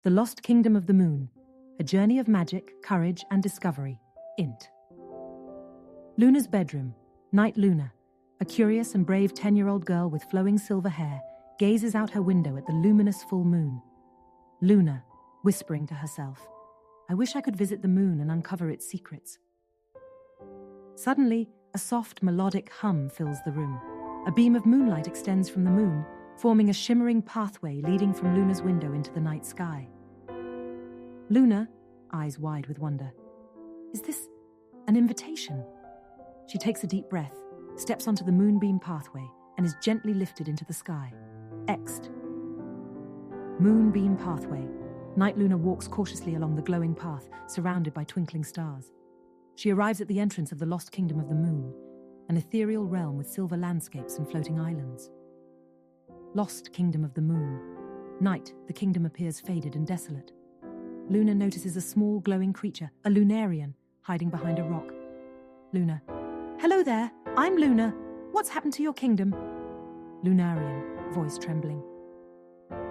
The Lost Kingdom of the Moon, a journey of magic, courage, and discovery. Int. Luna's bedroom. Night Luna, a curious and brave 10-year-old girl with flowing silver hair, gazes out her window at the luminous full moon. Luna, whispering to herself, "I wish I could visit the moon and uncover its secrets." Suddenly, a soft, melodic hum fills the room. A beam of moonlight extends from the moon, forming a shimmering pathway leading from Luna's window into the night sky. Luna, eyes wide with wonder, "Is this an invitation?" She takes a deep breath, steps onto the moonbeam pathway, and is gently lifted into the sky. Ext. Moonbeam pathway. Night Luna walks cautiously along the glowing path, surrounded by twinkling stars. She arrives at the entrance of the Lost Kingdom of the Moon, an ethereal realm with silver landscapes and floating islands. Lost Kingdom of the Moon. Night, the kingdom appears faded and desolate. Luna notices a small glowing creature, a lunarian, hiding behind a rock. Luna, "Hello there, I'm Luna. What's happened to your kingdom?" Lunarian, voice trembling.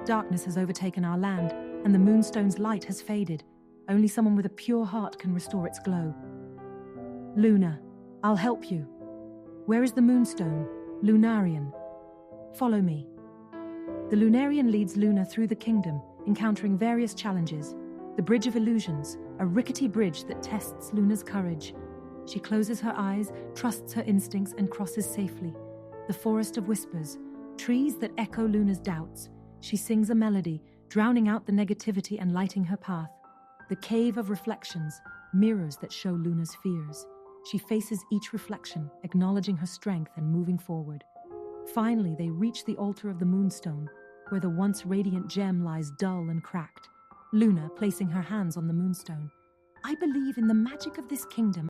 "Darkness has overtaken our land, and the moonstone's light has faded. Only someone with a pure heart can restore its glow." Luna, "I'll help you. Where is the moonstone?" Lunarian, "Follow me." The Lunarian leads Luna through the kingdom, encountering various challenges. The Bridge of Illusions, a rickety bridge that tests Luna's courage. She closes her eyes, trusts her instincts, and crosses safely. The Forest of Whispers, trees that echo Luna's doubts. She sings a melody, drowning out the negativity and lighting her path. The Cave of Reflections, mirrors that show Luna's fears. She faces each reflection, acknowledging her strength and moving forward. Finally, they reach the altar of the moonstone, where the once radiant gem lies dull and cracked. Luna, placing her hands on the moonstone, "I believe in the magic of this kingdom